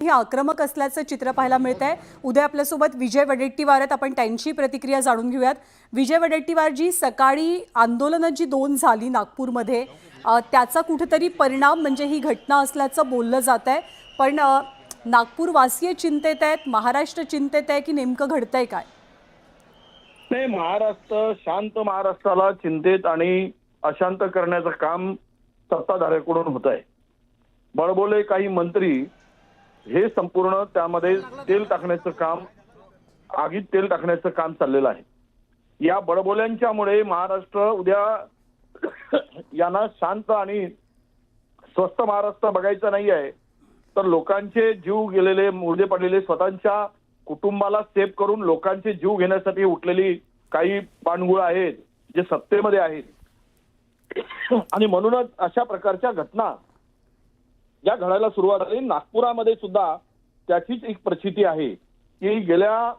ही आक्रमक असल्याचं चित्र पाहायला मिळतंय। उद्या आपल्यासोबत विजय वडेट्टीवार आहेत, आपण त्यांची प्रतिक्रिया जाणून घेऊयात। विजय वडेट्टीवार जी, सकाळी आंदोलनं जी 2 झाली नागपूरमध्ये, त्याचा कुठेतरी परिणाम म्हणजे ही घटना असल्याचं बोललं जात आहे। पण नागपूरवासीय चिंतेत आहेत, महाराष्ट्र चिंतेत आहे की नेमकं घडतंय काय? नाही, महाराष्ट्र शांत महाराष्ट्राला चिंतेत आणि अशांत करण्याचं काम सत्ताधाऱ्याकडून होत आहे। बळबोले काही मंत्री हे संपूर्ण त्यामध्ये तेल टाकण्याचं काम, आगीत तेल टाकण्याचं काम चाललेलं आहे। या बळबोल्यांच्यामुळे महाराष्ट्र उद्या यांना शांत आणि स्वस्थ महाराष्ट्र बघायचा नाही आहे, तर लोकांचे जीव गेलेले, मुर्दे पडलेले, स्वतःच्या कुटुंबाला सेव्ह करून लोकांचे जीव घेण्यासाठी उठलेली काही पाणगुळ आहेत जे सत्तेमध्ये आहेत। आणि म्हणूनच अशा प्रकारच्या घटना या घडायला सुरुवात झाली। नागपुरामध्ये सुद्धा त्याचीच एक परिस्थिती आहे की गेल्या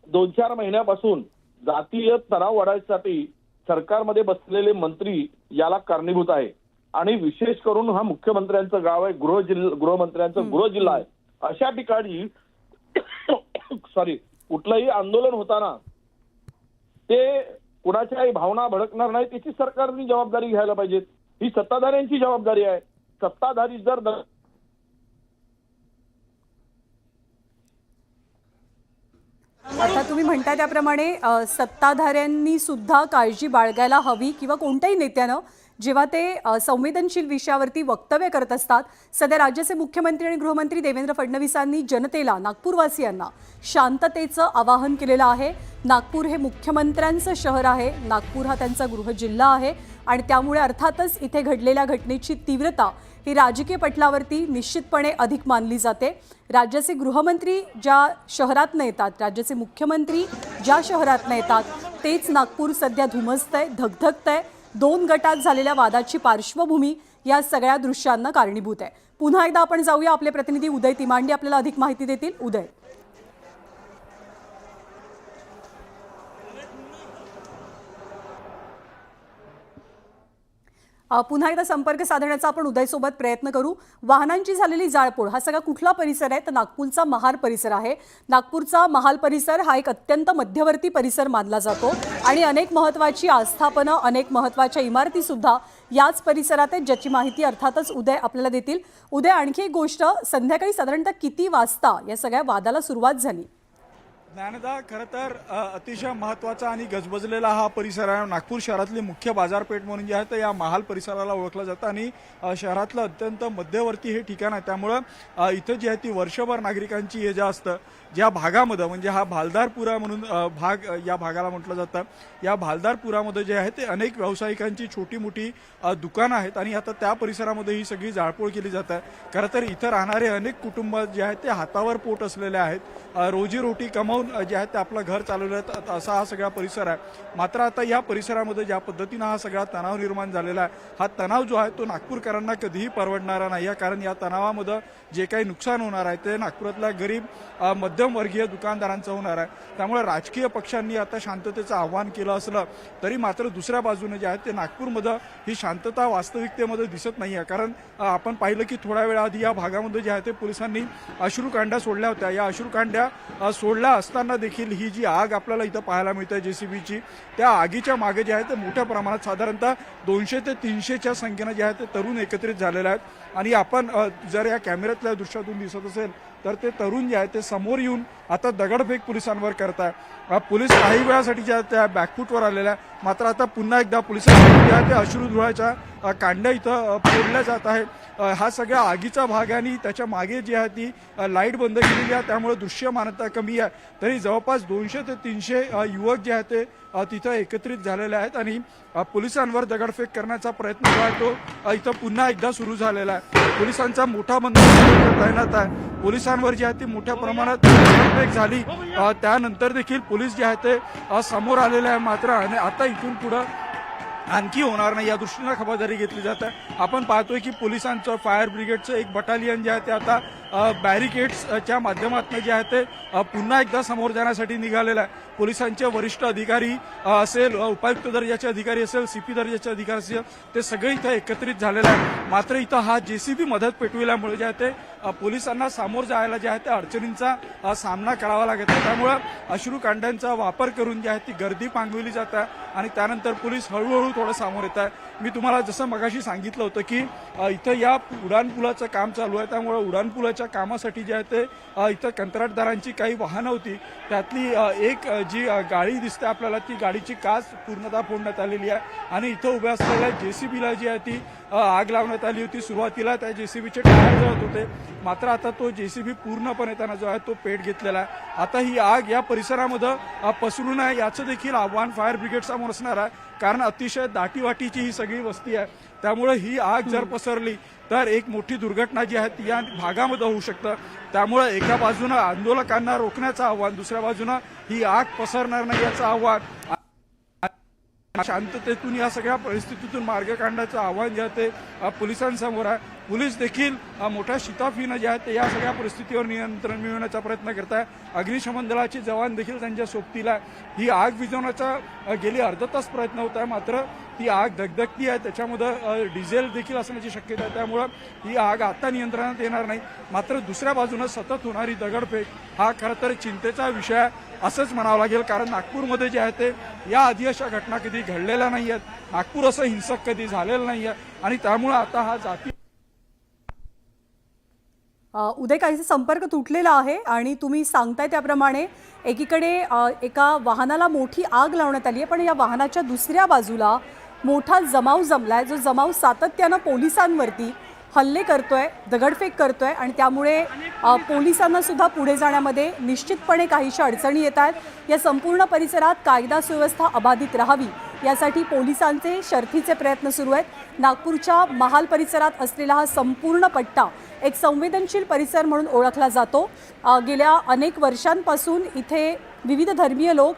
2-4 महिन्यापासून जातीय तणाव वाढवण्यासाठी सरकारमध्ये बसलेले मंत्री याला कारणीभूत आहे। आणि विशेष करून हा मुख्यमंत्र्यांचं गाव आहे, गृहमंत्र्यांचं गृहजिल्हा आहे। अशा ठिकाणी कुठलंही आंदोलन होताना ते कुणाच्याही भावना भडकणार नाही, त्याची सरकारने जबाबदारी घ्यायला पाहिजे। ही सत्ताधाऱ्यांची जबाबदारी आहे। सत्ताधारी जर आता तुम्ही म्हणताय त्याप्रमाणे सत्ताधाऱ्यांनी सुद्धा काळजी बाळगायला हवी, किंवा कोणत्याही नेत्यानं जेव्हा ते संवेदनशील विषयावरती वक्तव्य करत असतात। सध्या राज्याचे मुख्यमंत्री आणि गृहमंत्री देवेंद्र फडणवीसांनी जनतेला, नागपूरवासियांना शांततेचं आवाहन केलेलं आहे। नागपूर हे मुख्यमंत्र्यांचं शहर आहे, नागपूर हा त्यांचा गृहजिल्हा आहे आणि त्यामुळे अर्थातच इथे घडलेल्या घटनेची तीव्रता ही राजकीय पटलावरती निश्चितपणे अधिक मानली जाते। राज्याचे गृहमंत्री ज्या शहरातनं येतात, राज्याचे मुख्यमंत्री ज्या शहरातनं येतात, तेच नागपूर सध्या धुमसतंय, धगधगतंय। 2 गटात झालेल्या वादाची पार्श्वभूमी या सगळ्या दृश्यांना कारणीभूत आहे। पुन्हा एकदा आपण जाऊया, आपले प्रतिनिधी उदय तिमांडी आपल्याला अधिक माहिती देतील। उदय, पुन्हा एकदा संपर्क साधण्याचा आपण उदयसोबत प्रयत्न करू। वाहनांची झालेली जाळपोळ हा सगळा कुठला परिसर आहे? तर नागपूरचा महाल परिसर आहे। नागपूरचा महाल परिसर हा एक अत्यंत मध्यवर्ती परिसर मानला जातो आणि अनेक महत्त्वाची आस्थापनं, अनेक महत्त्वाच्या इमारती सुद्धा याच परिसरात आहेत, ज्याची माहिती अर्थातच उदय आपल्याला देतील। उदय, आणखी एक गोष्ट, संध्याकाळी साधारणतः किती वाजता या सगळ्या वादाला सुरुवात झाली? ज्ञानदा, खरं तर अतिशय महत्त्वाचा आणि गजबजलेला हा परिसर आहे। नागपूर शहरातली मुख्य बाजारपेठ म्हणून जे आहे तर या महाल परिसराला ओळखलं जातं आणि शहरातलं अत्यंत मध्यवर्ती हे ठिकाण आहे। त्यामुळं इथं जी आहे ती वर्षभर नागरिकांची ये जा असतं। ज्या भागामध्ये म्हणजे हा भालदारपुरा म्हणून भाग या भागाला म्हटलं जातं, या भालदारपुरामध्ये जे आहे ते अनेक व्यावसायिकांची छोटी मोठी दुकानं आहेत आणि आता त्या परिसरामध्ये ही सगळी जाळपोळ केली जात आहे। खरं तर इथं राहणारे अनेक कुटुंब जे आहेत ते हातावर पोट असलेले आहेत, रोजीरोटी कमावून जे आहे ते आपलं घर चालवलं, असा हा सगळा परिसर आहे। मात्र आता या परिसरामध्ये ज्या पद्धतीनं हा सगळा तणाव निर्माण झालेला आहे, हा तणाव जो आहे तो नागपूरकरांना कधीही परवडणारा नाही आहे। कारण या तणावामध्ये जे काही नुकसान होणार आहे ते नागपुरातल्या गरीब मध्यमवर्गीय दुकानदारांचं होणार आहे। त्यामुळे राजकीय पक्षांनी आता शांततेचं आव्हान केलं असलं तरी मात्र दुसऱ्या बाजूने जे आहे ते नागपूरमध्ये ही शांतता वास्तविकतेमध्ये दिसत नाही आहे। कारण आपण पाहिलं की थोड्या वेळाआधी या भागामध्ये जे आहे ते पोलिसांनी अश्रुकांड्या सोडल्या होत्या। या अश्रुकांड्या सोडल्या असताना देखील ही जी आग आपल्याला इथं पाहायला मिळते जेसीबीची, त्या आगीच्या मागे जे आहे ते मोठ्या प्रमाणात साधारणतः 200 ते 300च्या संख्येनं जे आहे ते तरुण एकत्रित झालेले आहेत। आणि आपण जर या कॅमेऱ्यातल्या दृश्यातून दिसत असेल तर ते तरुण जे आहे ते समोर येऊन आता दगडफेक पोलिसांवर करताय। पोलीस काही वेळासाठी ज्या त्या बॅकफूटवर आलेल्या, मात्र आता पुन्हा एकदा पोलिसांनी जे आहे ते अश्रुधुराच्या कांड्या इथं फोडल्या जात आहे। हा सगळा आगीचा भाग आहे आणि त्याच्या मागे जी आहे ती लाईट बंद केलेली आहे, त्यामुळे दृश्यमानता कमी आहे। तरी जवळपास 200 ते 300 युवक जे आहेत ते तिथं एकत्रित झालेले आहेत आणि पोलिसांवर दगडफेक करण्याचा प्रयत्न जो आहे तो इथं पुन्हा एकदा सुरू झालेला आहे। पोलिसांचा मोठा बंदोबस्त तैनात आहे। पोलिसांवर जी आहे ती मोठ्या प्रमाणात दगडफेक झाली, त्यानंतर देखील पोलीस जे आहे ते समोर आलेले आहे। मात्र आता इथून पुढं आणखी होणार नाही या दृष्टीने खबरदारी घेतली जात आहे। आपण पाहतोय की पोलिसांचं, फायर ब्रिगेडचं एक बटालियन जे आहे ते आता बॅरिकेड्सच्या माध्यमातून जे आहे ते पुन्हा एकदा समोर जाण्यासाठी निघालेलं आहे. पोलिसांचे वरिष्ठ अधिकारी असेल, उपायुक्त दर्जाचे अधिकारी असेल, सीपी दर्जाचे अधिकारी असेल, ते सगळे इथं एकत्रित झालेले आहे. मात्र इथं हा जेसीबी मदत पेटविल्यामुळे जे आहे ते पोलिसांना सामोर जायला जे आहे ते अडचणींचा सामना करावा लागत आहे. त्यामुळे अश्रुकांड्यांचा वापर करून जे आहे ती गर्दी पांगविली जात आहे आणि त्यानंतर पोलीस हळूहळू थोडं समोर येत आहे. मी तुम्हाला जसं मगाशी सांगितलं होतं की इथं या उड्डाणपुलाचं काम चालू आहे, त्यामुळे उड्डाणपुलाच्या कामासाठी जे आहे ते इथं कंत्राटदारांची काही वाहनं होती, त्यातली एक जी गाडी दिसते आपल्याला, ती गाडीची काच पूर्णतः फोडण्यात आलेली आहे आणि इथं उभ्या असलेल्या जेसीबीला जी आहे ती आग लावण्यात आली होती. सुरुवातीला त्या जेसीबीचे टायर जळत होते, मात्र आता तो जेसीबी पूर्णपणे त्यांना जो आहे तो पेट घेतलेला आहे. आता ही आग या परिसरामध्ये पसरू नये याचं देखील आव्हान फायर ब्रिगेड समोर असणार आहे, कारण अतिशय दाटीवाटीची ही सगळी वस्ती आहे. त्यामुळे ही आग जर पसरली तर एक मोठी दुर्घटना जी आहे ती या भागामध्ये होऊ शकतं. त्यामुळे एका बाजूनं आंदोलकांना रोखण्याचं आव्हान, दुसऱ्या बाजूनं ही आग पसरणार नाही याचं आव्हान, शांततेतून या सगळ्या परिस्थितीतून मार्ग काढण्याचं आव्हान जे आहे ते पोलिसांसमोर आहे. पोलीस देखील मोठ्या शिताफीनं जे आहे ते या सगळ्या परिस्थितीवर नियंत्रण मिळवण्याचा प्रयत्न करत आहे. अग्निशमन दलाचे जवान देखील त्यांच्या सोबतीला ही आग विझवण्याचा गेली अर्धा तास प्रयत्न होत आहे, मात्र ती आग धगधगती आहे, त्याच्यामध्ये डिझेल देखील असण्याची शक्यता आहे. त्यामुळं ही आग आता नियंत्रणात येणार नाही. मात्र दुसऱ्या बाजूनं सतत होणारी दगडफेक हा खरं तर चिंतेचा विषय आहे असंच म्हणावं लागेल, कारण नागपूरमध्ये जे आहे ते याआधी अशा घटना कधी घडलेल्या नाही आहेत, नागपूर असं हिंसक कधी झालेलं नाही आहे आणि त्यामुळे आता हा जाती उदय, काहीसा संपर्क तुटलेला आहे आणि तुम्ही सांगताय त्याप्रमाणे एकीकडे एका वाहनाला मोठी आग लावण्यात आली आहे, पण या वाहनाच्या दुसऱ्या बाजूला मोठा जमाव जमलाय, जो जमाव सातत्यानं पोलिसांवरती हल्ले करतोय, दगडफेक करतोय आणि त्यामुळे पोलिसांना सुद्धा पुढे जाण्यामध्ये निश्चितपणे काहीशा अडचणी येत आहेत. या संपूर्ण परिसरात कायदा सुव्यवस्था अबाधित राहावी यासाठी पोलिसांचे शर्थीचे प्रयत्न सुरू आहेत. नागपूरच्या महाल परिसरात असलेला हा संपूर्ण पट्टा एक संवेदनशील परिसर म्हणून ओळखला जातो. गेल्या अनेक वर्षांपासून इथे विविध धर्मीय लोक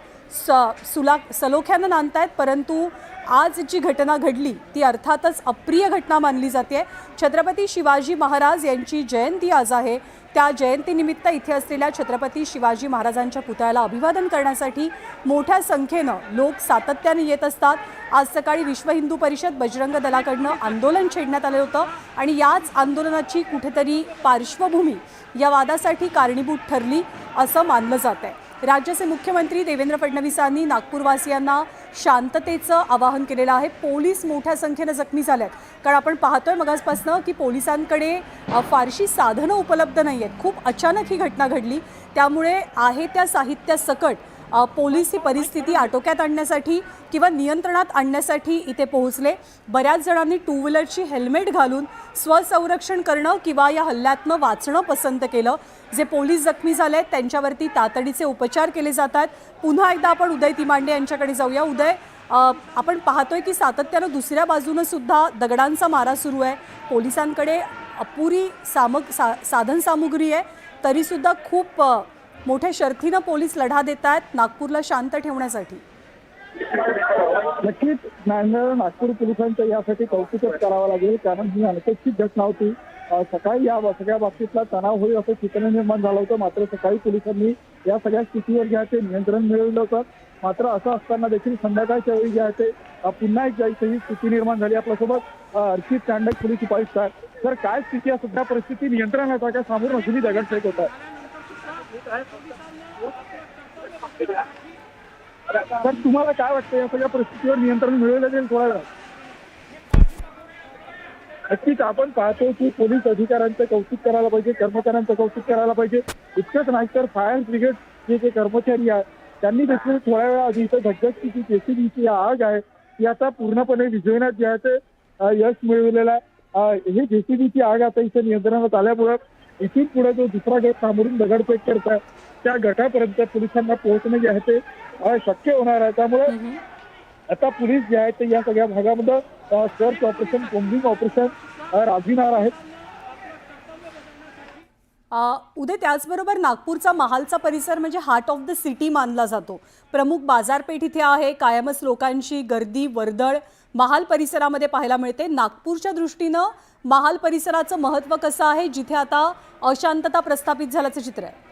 सलोख्यानं नांदतायत, परंतु आज जी घटना घडली ती अर्थातच अप्रिय घटना मानली जाते. छत्रपती शिवाजी महाराज यांची जयंती आज आहे. त्या जयंतीनिमित्त इथे असलेल्या छत्रपती शिवाजी महाराजांच्या पुतळ्याला अभिवादन करण्यासाठी मोठ्या संख्येनं लोक सातत्याने येत असतात. आज सकाळी विश्व हिंदू परिषद बजरंग दलाकडनं आंदोलन छेडण्यात आलं होतं आणि याच आंदोलनाची कुठेतरी पार्श्वभूमी या वादासाठी कारणीभूत ठरली असं मानलं जात आहे. राज्याचे मुख्यमंत्री देवेंद्र फडणवीसांनी नागपूरवासियांना शांततेचं आवाहन केलेलं आहे. पोलीस मोठ्या संख्येनं जखमी झालेत, कारण आपण पाहतोय मगासपासनं की पोलिसांकडे फारशी साधनं उपलब्ध नाही आहेत. खूप अचानक ही घटना घडली, त्यामुळे आहे त्या साहित्यासकट पोलीस ही परिस्थिती आटोक्यात आणण्यासाठी किंवा नियंत्रणात आणण्यासाठी इथे पोहोचले. बऱ्याच जणांनी टू व्हीलरची हेल्मेट घालून स्वसंरक्षण करणं किंवा या हल्ल्यातनं वाचणं पसंत केलं. जे पोलीस जखमी झाले आहेत त्यांच्यावरती तातडीचे उपचार केले जात आहेत. पुन्हा एकदा आपण उदय तिमांडे यांच्याकडे जाऊया. उदय, आपण पाहतोय की सातत्यानं दुसऱ्या बाजूनं सुद्धा दगडांचा मारा सुरू आहे. पोलिसांकडे अपुरी साधन सामुग्री आहे, तरीसुद्धा खूप मोठ्या शर्थीनं पोलीस लढा देत आहेत नागपूरला शांत ठेवण्यासाठी. नक्कीच नागपूर पोलिसांचं यासाठी कौतुकच करावं लागेल, कारण ही अनपेक्षित घटना होती. सकाळी या सगळ्या बाबतीतला तणाव होईल असं चित्र निर्माण झालं होतं, मात्र सकाळी पोलिसांनी या सगळ्या स्थितीवर जे आहे ते नियंत्रण मिळवलं होतं. मात्र असं असताना देखील संध्याकाळच्या वेळी जे आहे ते पुन्हा एक जायची ही स्थिती निर्माण झाली. आपल्यासोबत अर्चित तांडक पोलीस उपायुक्त आहेत. तर काय स्थिती आहे, सध्या परिस्थिती नियंत्रणात आहे का? समोर अजूनही दगडफेक होत आहे. तर तुम्हाला काय वाटतं, या सगळ्या परिस्थितीवर नियंत्रण मिळवलं जाईल थोड्या वेळात? नक्कीच आपण पाहतो की पोलीस अधिकाऱ्यांचं कौतुक करायला पाहिजे, कर्मचाऱ्यांचं कौतुक करायला पाहिजे. इतकंच नाही तर फायर ब्रिगेड जे कर्मचारी आहेत त्यांनी देखील थोड्या वेळा आधी इथं धगधगती जी जेसीबीची आग आहे ती आता पूर्णपणे विझवण्यात जे आहे ते यश मिळवलेलं आहे. ही जेसीबीची आग आता इथं नियंत्रणात आल्यामुळं इथून पुढे जो दुसरा गट सामोरून दगडफेक करत आहे त्या गटापर्यंत पोलिसांना पोहोचणं जे आहे ते शक्य होणार आहे. त्यामुळे आता पोलीस जे आहे ते या सगळ्या भागामध्ये सर्च ऑपरेशन, कोम्बिंग ऑपरेशन राबविणार आहेत. उद्या त्याचबरोबर नागपूरचा महालचा परिसर म्हणजे हार्ट ऑफ द सिटी मानला जातो. प्रमुख बाजारपेठ इथे आहे. कायमच लोकांची गर्दी वर्दळ महाल परिसरामध्ये पाहायला मिळते. नागपूरच्या दृष्टीनं महाल परिसराचं महत्त्व कसं आहे, जिथे आता अशांतता प्रस्थापित झाल्याचं चित्र आहे?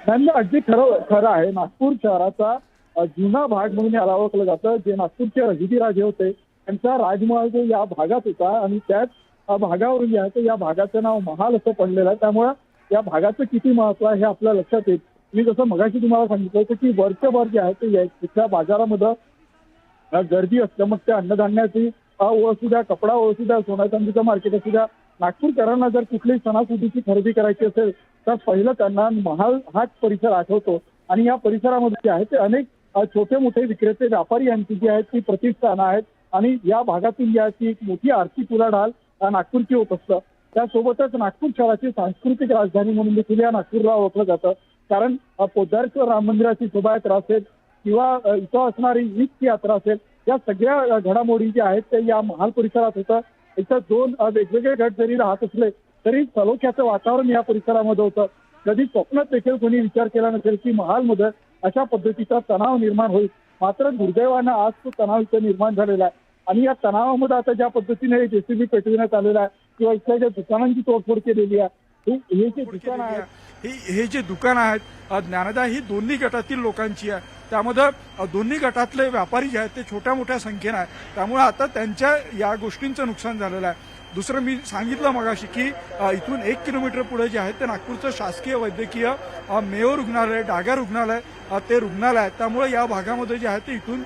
नाही, अगदी खरं आहे. नागपूर शहराचा जुना भाग म्हणून याला ओळखलं जातं. जे नागपूरचे रहिदी राजे होते त्यांचा राजमहल जो या भागात होता आणि त्याच भागावरून जे आहे ते या भागाचं नाव महाल असं पडलेलं आहे. त्यामुळे या भागाचं किती महत्व आहे हे आपल्या लक्षात येईल. मी जसं मगाशी तुम्हाला सांगितलं होतं की वर्षभर जे आहे ते तिथल्या बाजारामध्ये गर्दी असते. मग ते अन्नधान्याची ओळ असू द्या, कपडा ओळ असू द्या, सोना चांदीचं मार्केट असू द्या. नागपूरकरांना जर कुठलीही सणासुदीची खरेदी करायची असेल तर पहिलं त्यांना महाल हाच परिसर आठवतो. आणि या परिसरामध्ये जे आहे ते अनेक छोटे मोठे विक्रेते व्यापारी यांची जी आहेत ती प्रतिष्ठानं आहेत. आणि या भागातून जी आहे ती एक मोठी आर्थिक उलाढाल नागपूरची होत असतं. त्यासोबतच नागपूर शहराची सांस्कृतिक राजधानी म्हणून देखील या नागपूरला ओळखलं जातं. कारण पोद्दारेश्वर राम मंदिराची शोभायात्रा असेल किंवा इथं असणारी ईदची यात्रा असेल, या सगळ्या घडामोडी ज्या आहेत ते या महाल परिसरात होतं. इथं दोन वेगवेगळे गट जरी राहत असले तरी सलोख्याचं वातावरण या परिसरामध्ये होतं. कधी स्वप्नात देखील कोणी विचार केला नसेल की महालमध्ये अशा पद्धतीचा तणाव निर्माण होईल. मात्र दुर्दैवानं आज तो तणाव इथं निर्माण झालेला आहे. आणि या तणावामध्ये आता ज्या पद्धतीने जेसीबी पेटविण्यात आलेला आहे किंवा इथल्या ज्या दुकानांची तोडफोड केलेली आहे, हे जे दुकान आहे हे जे दुकान आहेत ज्ञानदा ही दोन्ही गटातील लोकांची आहे. त्यामध्ये दोन्ही गटातले व्यापारी जे आहेत ते छोट्या मोठ्या संख्येनं आहेत. त्यामुळे आता त्यांच्या या गोष्टींचं नुकसान झालेलं आहे. दुसरं मी सांगितलं मगाशी की इथून 1 किलोमीटर पुढे जे आहे ते नागपूरचं शासकीय वैद्यकीय मेयो रुग्णालय, डागा रुग्णालय ते रुग्णालय आहे. त्यामुळे या भागामध्ये जे आहे ते इथून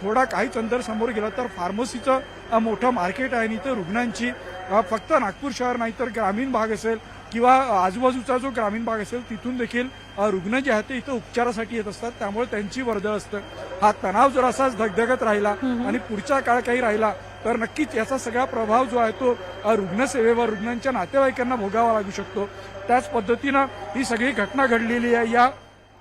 थोडा काहीच अंतर समोर गेला तर फार्मसीचं मोठं मार्केट आहे. आणि इथं रुग्णांची फक्त नागपूर शहर नाही तर ग्रामीण भाग असेल किंवा आजूबाजूचा जो ग्रामीण भाग असेल तिथून देखील रुग्ण जे आहेत ते इथं उपचारासाठी येत असतात. त्यामुळे त्यांची वर्दळ असतं. हा तणाव जर असाच धगधगत राहिला आणि पुढचा काळ काही राहिला तर नक्कीच याचा सगळा प्रभाव जो आहे तो रुग्णसेवेवर, रुग्णांच्या नातेवाईकांना भोगावा लागू शकतो. त्याच पद्धतीनं ही सगळी घटना घडलेली आहे. या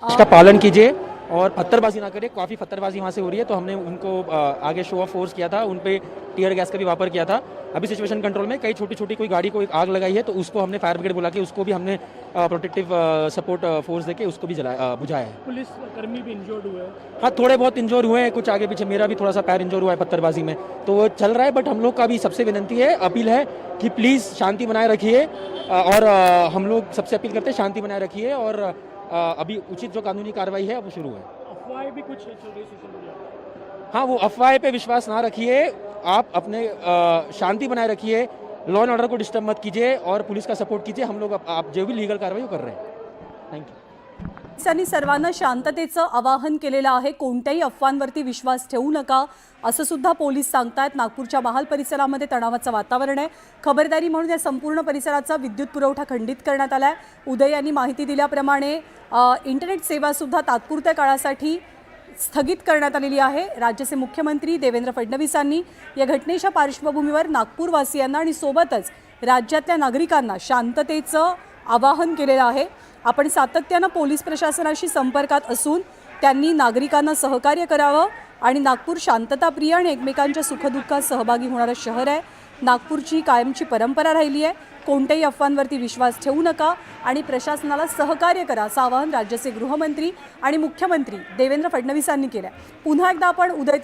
इसका पालन कीजिए और पत्थरबाजी ना करें. काफ़ी पत्थरबाजी वहाँ से हो रही है, तो हमने उनको आगे शो ऑफ फोर्स किया था, उन पे टीयर गैस का भी वापर किया था. अभी सिचुएशन कंट्रोल में. कई छोटी छोटी कोई गाड़ी को एक आग लगाई है तो उसको हमने फायर ब्रिगेड बुला के उसको भी हमने प्रोटेक्टिव सपोर्ट फोर्स देके उसको भी बुझाया है. पुलिस कर्मी भी इंजर्ड हुए हैं. हाँ, थोड़े बहुत इंजोर हुए हैं, कुछ आगे पीछे. मेरा भी थोड़ा सा पैर इंजोर हुआ है पत्थरबाजी में, तो वो चल रहा है. बट हम लोग का भी सबसे विनंती है, अपील है कि प्लीज़ शांति बनाए रखिए. और हम लोग सबसे अपील करते हैं शांति बनाए रखिए. और अभी उचित जो कानूनी कार्रवाई है वो शुरू है. अफवाहें भी कुछ चल रही सोशल मीडिया पर. हाँ, वो अफवाह पे विश्वास ना रखिए. आप अपने शांति बनाए रखिए, लॉ एंड ऑर्डर को डिस्टर्ब मत कीजिए और पुलिस का सपोर्ट कीजिए. हम लोग आप जो भी लीगल कार्रवाई वो कर रहे हैं. Thank you. पोलिसांनी सर्वांना शांततेचं आवाहन केलेलं आहे. कोणत्याही अफवांवरती विश्वास ठेवू नका असं सुद्धा पोलीस सांगतायत. नागपूरच्या महाल परिसरामध्ये तणावाचं वातावरण आहे. खबरदारी म्हणून या संपूर्ण परिसराचा विद्युत पुरवठा खंडित करण्यात आला आहे. उदय यांनी माहिती दिल्याप्रमाणे इंटरनेट सेवासुद्धा तात्पुरत्या काळासाठी स्थगित करण्यात आलेली आहे. राज्याचे मुख्यमंत्री देवेंद्र फडणवीसांनी या घटनेच्या पार्श्वभूमीवर नागपूरवासियांना आणि सोबतच राज्यातल्या नागरिकांना शांततेचं आवाहन केलेलं आहे. आपण सातत्यानं पोलीस प्रशासनाशी संपर्कात असून त्यांनी नागरिकांना सहकार्य करावं. आणि नागपूर शांतताप्रिय आणि एकमेकांच्या सुखदुःखात सहभागी होणारं शहर आहे. नागपूरची कायमची परंपरा राहिली आहे. कोणत्याही अफवांवरती विश्वास ठेवू नका आणि प्रशासनाला सहकार्य करा असं आवाहन राज्याचे गृहमंत्री आणि मुख्यमंत्री देवेंद्र फडणवीसांनी केलं आहे. पुन्हा एकदा आपण उदय